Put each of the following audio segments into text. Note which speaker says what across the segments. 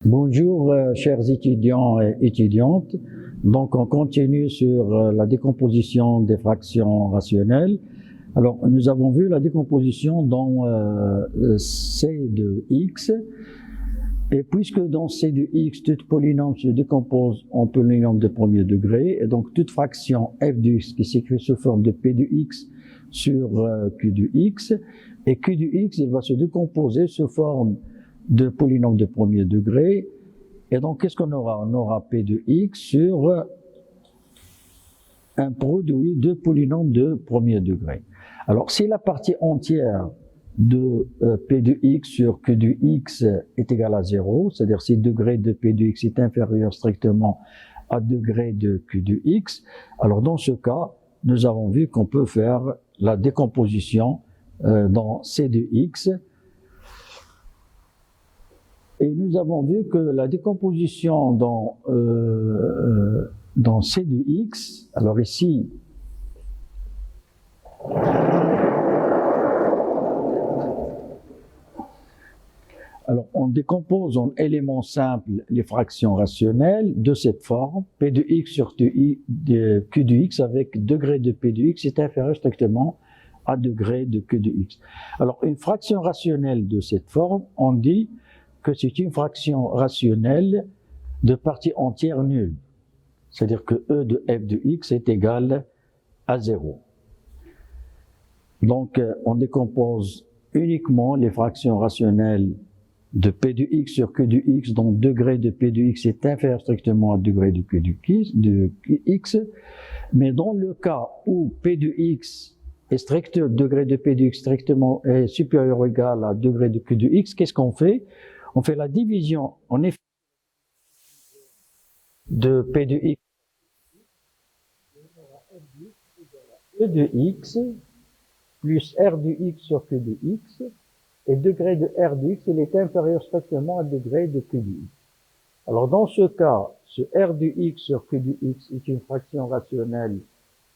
Speaker 1: Bonjour, chers étudiants et étudiantes. Donc, on continue sur la décomposition des fractions rationnelles. Alors, nous avons vu la décomposition dans C de x. Et puisque dans C de x, tout polynôme se décompose en polynôme de premier degré, et donc toute fraction f de x qui s'écrit sous forme de p de x sur q de x, et q de x, il va se décomposer sous forme de polynôme de premier degré. Et donc, qu'est-ce qu'on aura? On aura p de x sur un produit de polynômes de premier degré. Alors, si la partie entière de p de x sur q de x est égale à 0, c'est-à-dire si le degré de p de x est inférieur strictement à degré de q de x, alors dans ce cas, nous avons vu qu'on peut faire la décomposition dans c de x. Et nous avons vu que la décomposition dans C de x, alors ici, alors on décompose en éléments simples les fractions rationnelles de cette forme, p de x sur q de x avec degré de p de x est inférieur strictement à degré de q de x. Alors une fraction rationnelle de cette forme, on dit que c'est une fraction rationnelle de partie entière nulle. C'est-à-dire que E de f de x est égal à 0. Donc, on décompose uniquement les fractions rationnelles de p de x sur q de x, dont degré de p de x est inférieur strictement à degré de q de x. Mais dans le cas où p de x est degré de p de x strictement est supérieur ou égal à degré de q de x, qu'est-ce qu'on fait? On fait la division en effet de p de x e de x plus r de x sur q de x, et degré de r de x, il est inférieur strictement à degré de q de x. Alors dans ce cas, ce r de x sur q de x est une fraction rationnelle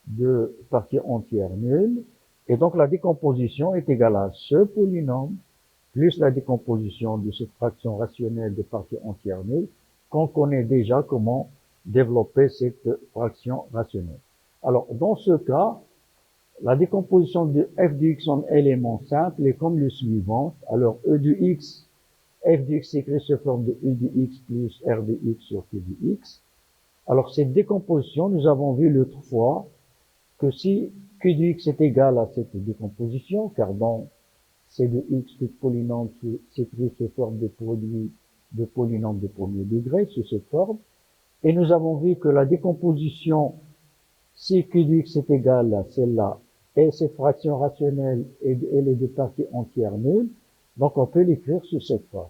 Speaker 1: de partie entière nulle, et donc la décomposition est égale à ce polynôme plus la décomposition de cette fraction rationnelle de partie entière nulle, qu'on connaît déjà comment développer cette fraction rationnelle. Alors, dans ce cas, la décomposition de f de x en éléments simples est comme le suivant. Alors, e de x, f de x s'écrit sous forme de e de x plus r de x sur q de x. Alors, cette décomposition, nous avons vu l'autre fois que si q de x est égal à cette décomposition, car dans C de x, tout polynôme s'écrit sous forme de produit de polynôme de premier degré, sous cette forme. Et nous avons vu que la décomposition, si q de x est égal à celle-là, et cette fraction rationnelle, elle est de partie entière nulle, donc on peut l'écrire sous cette forme.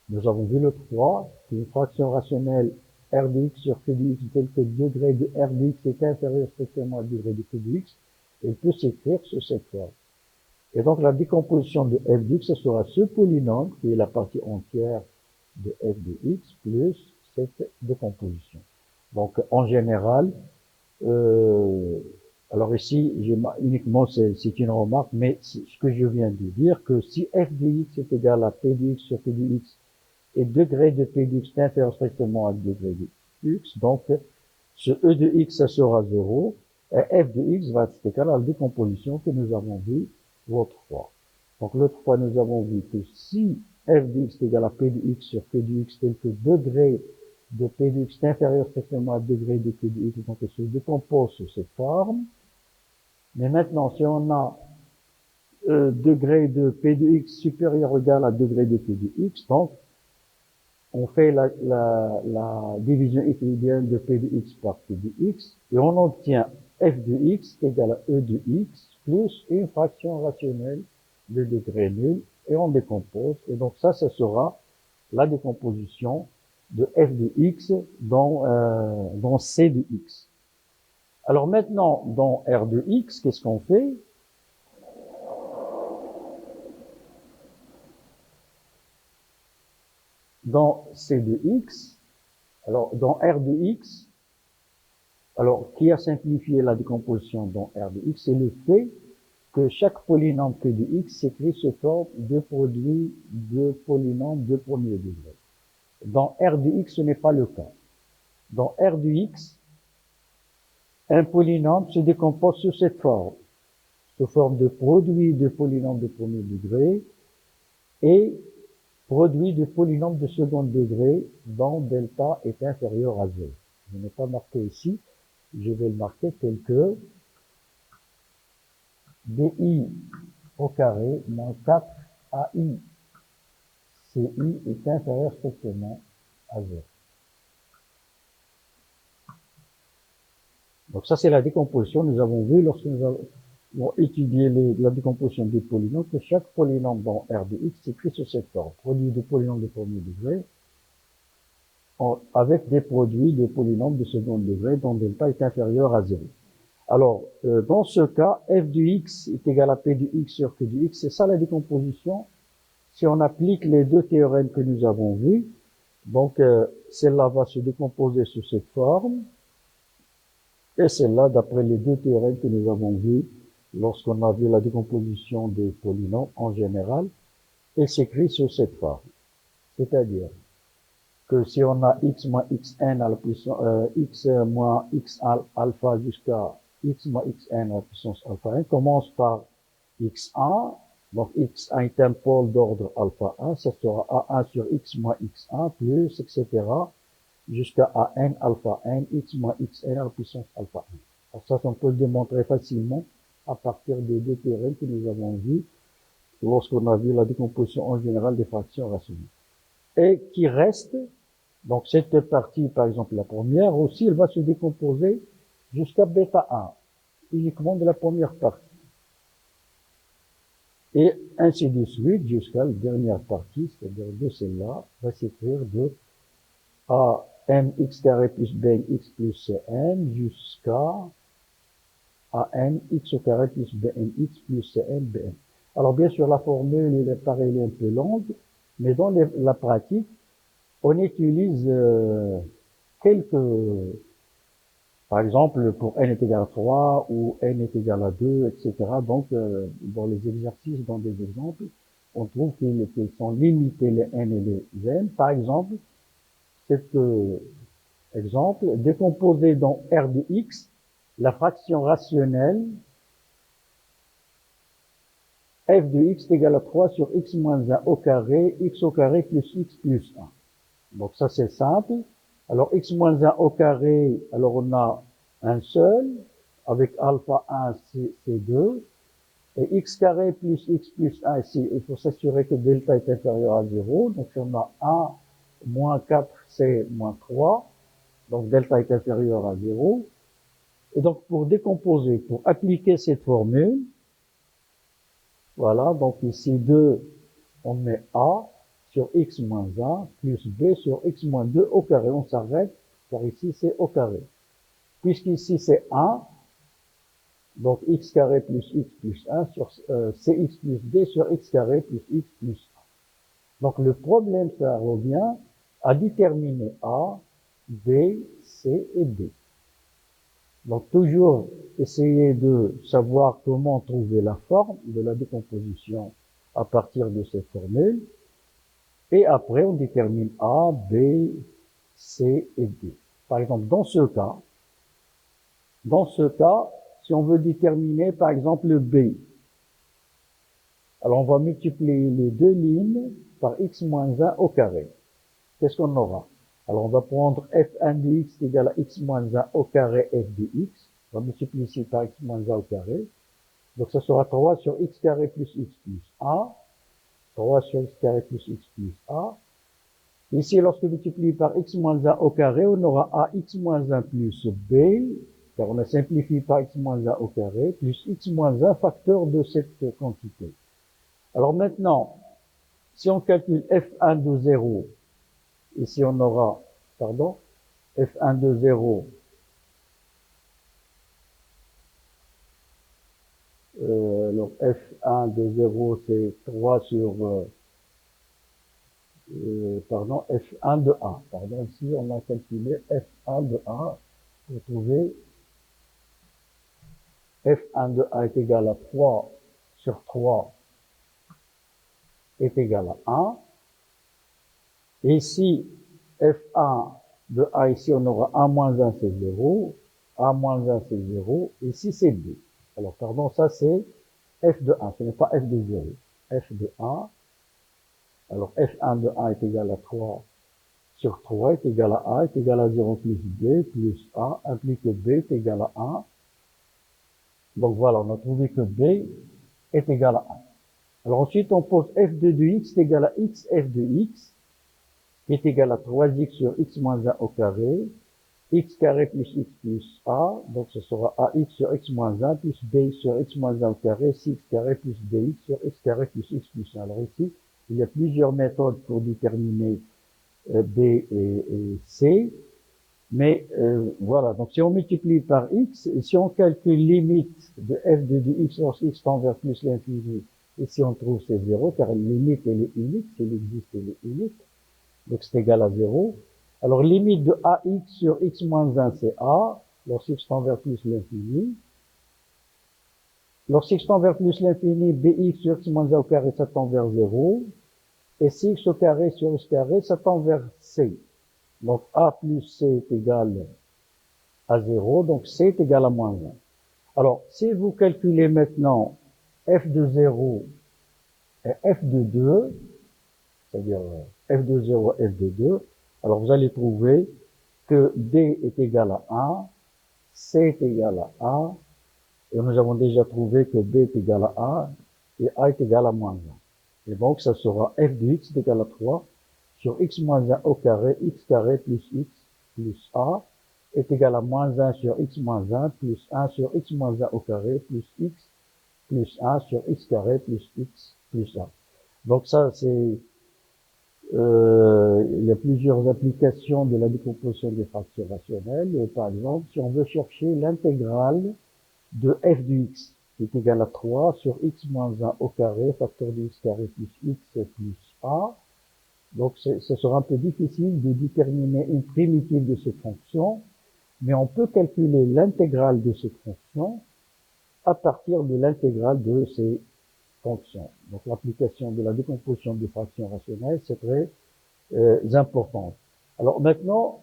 Speaker 1: Nous avons vu l'autre fois qu'une fraction rationnelle r de x sur q de x, tel que degré de r de x est inférieur strictement à degré de q de x, elle peut s'écrire sous cette forme. Et donc la décomposition de f de x, ce sera ce polynôme qui est la partie entière de f de x plus cette décomposition. Donc en général, alors ici uniquement c'est une remarque, mais ce que je viens de dire, que si f de x est égal à p de x sur q de x et degré de p de x est inférieur strictement à degré de x, donc ce e de x ça sera 0. Et f de x va être égal à la décomposition que nous avons vue l'autre fois. Donc l'autre fois, nous avons vu que si f de x est égal à p de x sur q de x, tel que degré de p de x est inférieur strictement à degré de q de x, donc elle se décompose sous cette forme. Mais maintenant, si on a degré de p de x supérieur ou égal à degré de q de x, donc on fait la division euclidienne de p de x par q de x, et on obtient f de x égale à e de x plus une fraction rationnelle de degré nul, et on décompose, et donc ça sera la décomposition de f de x dans c de x. Alors maintenant, dans r de x, qu'est-ce qu'on fait? Dans c de x, Alors, dans R de x, alors, qui a simplifié la décomposition dans R de x, c'est le fait que chaque polynôme Q de x s'écrit sous forme de produit de polynômes de premier degré. Dans R de x, ce n'est pas le cas. Dans R de x, un polynôme se décompose sous forme de produit de polynômes de premier degré et produit de polynômes de second degré dont delta est inférieur à 0. Je n'ai pas marqué ici, je vais le marquer tel que bi au carré moins 4ai ci est inférieur strictement à 0. Donc ça, c'est la décomposition. Nous avons vu, lorsque nous avons étudié la décomposition des polynômes, que chaque polynôme dans R de x s'écrit sous cette forme. Produit de polynômes de premier degré avec des produits de polynômes de second degré dont delta est inférieur à 0. Alors, dans ce cas, f de x est égal à p de x sur q de x. C'est ça la décomposition. Si on applique les deux théorèmes que nous avons vus, donc celle-là va se décomposer sous cette forme. Et celle-là, d'après les deux théorèmes que nous avons vus lorsqu'on a vu la décomposition des polynômes en général, elle s'écrit sous cette forme. C'est-à-dire que si on a x moins xn à la puissance, x moins x alpha jusqu'à x moins xn à la puissance alpha n, commence par x1, donc x1 est un pôle d'ordre alpha 1, ça sera a1 sur x moins x1 plus, etc., jusqu'à an alpha n, x moins xn à la puissance alpha n. Alors ça, on peut le démontrer facilement à partir des deux théorèmes que nous avons vus lorsqu'on a vu la décomposition en général des fractions rationnelles. Et qui reste, donc cette partie, par exemple la première, aussi elle va se décomposer jusqu'à bêta 1, uniquement de la première partie. Et ainsi de suite jusqu'à la dernière partie, c'est-à-dire de celle-là, va s'écrire de a mx carré plus bnx plus cn jusqu'à an x au carré plus bnx plus cn bn. Alors bien sûr, la formule, elle est un peu longue, mais dans la pratique, on utilise quelques, par exemple, pour n est égal à 3 ou n est égal à 2, etc. Donc, dans les exercices, dans des exemples, on trouve qu'ils sont limités les n et les n. Par exemple, cet exemple, décomposer dans R de x, la fraction rationnelle f de x est égale à 3 sur x moins 1 au carré, x au carré plus x plus 1. Donc ça c'est simple. Alors x moins 1 au carré, alors on a un seul, avec alpha 1 c'est 2, et x carré plus x plus 1 ici, il faut s'assurer que delta est inférieur à 0, donc on a 1 moins 4c moins 3, donc delta est inférieur à 0. Et donc pour décomposer, pour appliquer cette formule, voilà, donc ici 2, on met a sur x moins 1 plus b sur x moins 2 au carré. On s'arrête, car ici c'est au carré. Puisqu'ici c'est 1, donc x carré plus x plus 1 sur cx plus d sur x carré plus x plus 1. Donc le problème, ça revient à déterminer a, b, c et d. Donc toujours essayer de savoir comment trouver la forme de la décomposition à partir de cette formule. Et après, on détermine A, B, C et D. Par exemple, dans ce cas, si on veut déterminer, par exemple, le B, alors on va multiplier les deux lignes par x moins 1 au carré. Qu'est-ce qu'on aura? Alors on va prendre f1 de x égale à x moins 1 au carré f de x. On va multiplier ici par x moins 1 au carré. Donc ça sera 3 sur x carré plus x plus a. 3 sur x carré plus x plus a. Ici, lorsque multiplié par x moins 1 au carré, on aura ax moins 1 plus b, car on a simplifié par x moins 1 au carré, plus x moins 1 facteur de cette quantité. Alors maintenant, si on calcule f1 de 0, ici on aura, pardon, f1 de 0, alors f1 de 0 c'est 3 sur pardon, f1 de a. Pardon, ici, on a calculé f1 de a pour trouver f1 de a est égal à 3 sur 3 est égal à 1. Et si f1 de a ici, on aura a moins 1, c'est 0. A moins 1, c'est 0. Ici, c'est b. Alors, pardon, ça, c'est f de 1. Ce n'est pas f de 0. F de 1. Alors, f1 de a est égal à 3 sur 3 est égal à a est égal à 0 plus b plus a implique que b est égal à 1. Donc, voilà, on a trouvé que b est égal à 1. Alors, ensuite, on pose f2 de x est égal à x f de x qui est égal à 3x sur x moins 1 au carré, x carré plus x plus a, donc ce sera ax sur x moins 1 plus b sur x moins 1 au carré, 6x carré plus bx sur x carré plus x plus 1. Alors ici, il y a plusieurs méthodes pour déterminer b et c, mais voilà, donc si on multiplie par x, et si on calcule limite de f de x lorsque x tend vers plus l'infini, et si on trouve c'est 0, car la limite elle est unique, si elle existe elle est unique, donc c'est égal à 0. Alors, limite de ax sur x moins 1, c'est a, lorsque x tend vers plus l'infini. Lorsque x tend vers plus l'infini, bx sur x moins 1 au carré, ça tend vers 0. Et si x au carré sur x carré, ça tend vers c. Donc, a plus c est égal à 0, donc c est égal à moins 1. Alors, si vous calculez maintenant f de 0 et f de 2, c'est-à-dire f de 0 et f de 2, alors vous allez trouver que d est égal à 1, c est égal à a, et nous avons déjà trouvé que b est égal à a, et a est égal à moins 1. Et donc, ça sera f de x est égal à 3 sur x moins 1 au carré, x carré plus x plus a, est égal à moins 1 sur x moins 1 plus 1 sur x moins 1 au carré plus x plus 1 sur x carré plus x plus 1. Donc ça, c'est il y a plusieurs applications de la décomposition des fractions rationnelles. Par exemple, si on veut chercher l'intégrale de f de x, qui est égal à 3 sur x moins 1 au carré, facteur de x carré plus x plus a. Donc, ce sera un peu difficile de déterminer une primitive de cette fonction, mais on peut calculer l'intégrale de cette fonction à partir de l'intégrale de ces fonctions. Donc, l'application de la décomposition des fractions rationnelles, c'est très importante. Alors maintenant,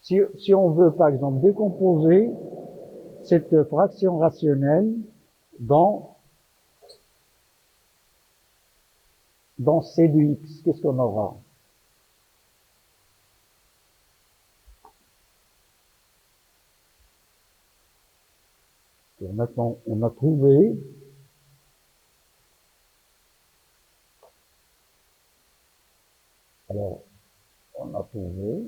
Speaker 1: si on veut par exemple décomposer cette fraction rationnelle dans c de x, qu'est-ce qu'on aura? Et maintenant, on a trouvé alors on a trouvé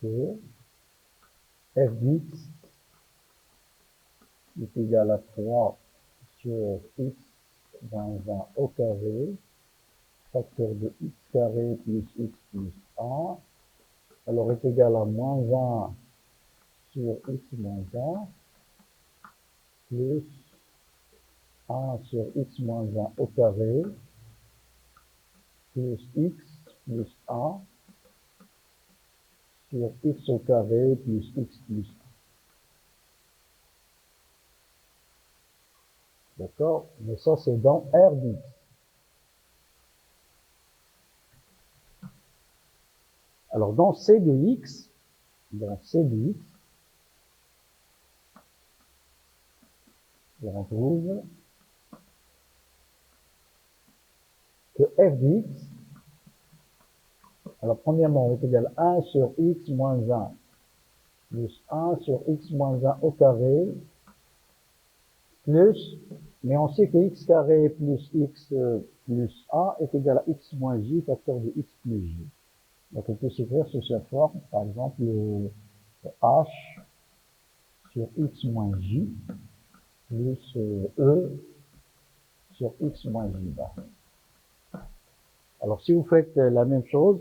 Speaker 1: que f d'x est égal à 3 sur x moins 1 au carré, facteur de x carré plus x plus a, alors est égal à moins 1 sur x moins 1 plus 1 sur x moins 1 au carré plus x plus a sur x au carré plus x plus a. D'accord? Mais ça, c'est dans R d'x. Alors, dans C de x, on retrouve que f de x, alors premièrement, on est égal à 1 sur x moins 1 plus 1 sur x moins 1 au carré plus, mais on sait que x carré plus x plus a est égal à x moins j, facteur de x plus j. Donc on peut s'écrire sous cette forme, par exemple, h sur x moins j plus e sur x moins j bar. Alors si vous faites la même chose,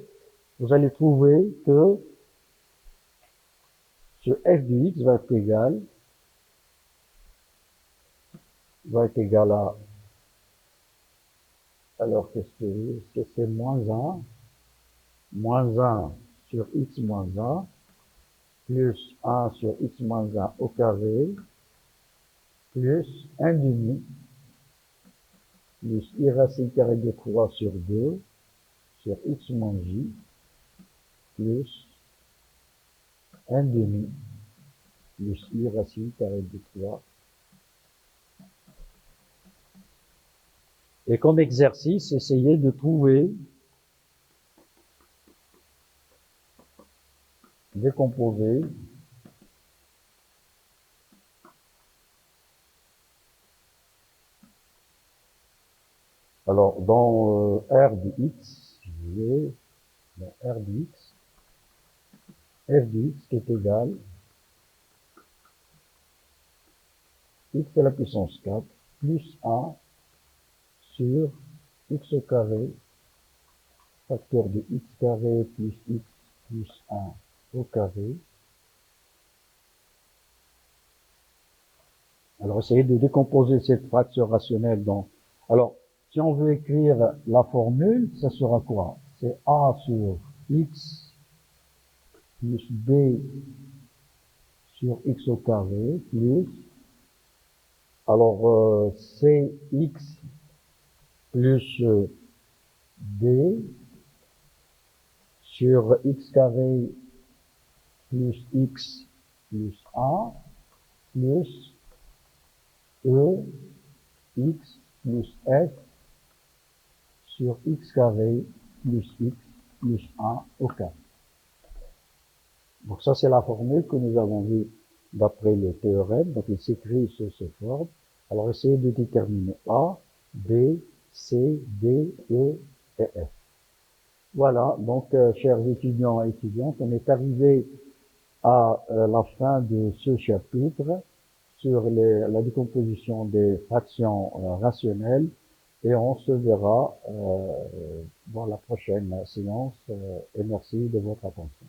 Speaker 1: vous allez trouver que ce f de x va être égal à Alors, qu'est-ce que c'est moins un sur x moins 1, plus 1 sur x moins 1 au carré, plus 1 demi, plus i racine carrée de 3 sur 2, sur x moins j, plus 1 demi, plus i racine carrée de 3. Et comme exercice, essayez de trouver, décomposer, alors dans R de x, dans R de x, f de x qui est égal x à la puissance 4 plus 1 sur x au carré, facteur de x carré plus x plus 1 au carré. Alors, essayez de décomposer cette fraction rationnelle dans... Alors, si on veut écrire la formule, ça sera quoi? C'est a sur x plus b sur x au carré plus... Alors, c'est x plus b sur x carré plus x plus 1 plus e x plus f sur x carré plus x plus 1 au carré. Donc ça, c'est la formule que nous avons vue d'après le théorème. Donc il s'écrit sous cette forme. Alors essayez de déterminer A, B, C, D, E et F. Voilà, donc chers étudiants et étudiantes, on est arrivé à la fin de ce chapitre sur la décomposition des fractions rationnelles et on se verra dans la prochaine séance et merci de votre attention.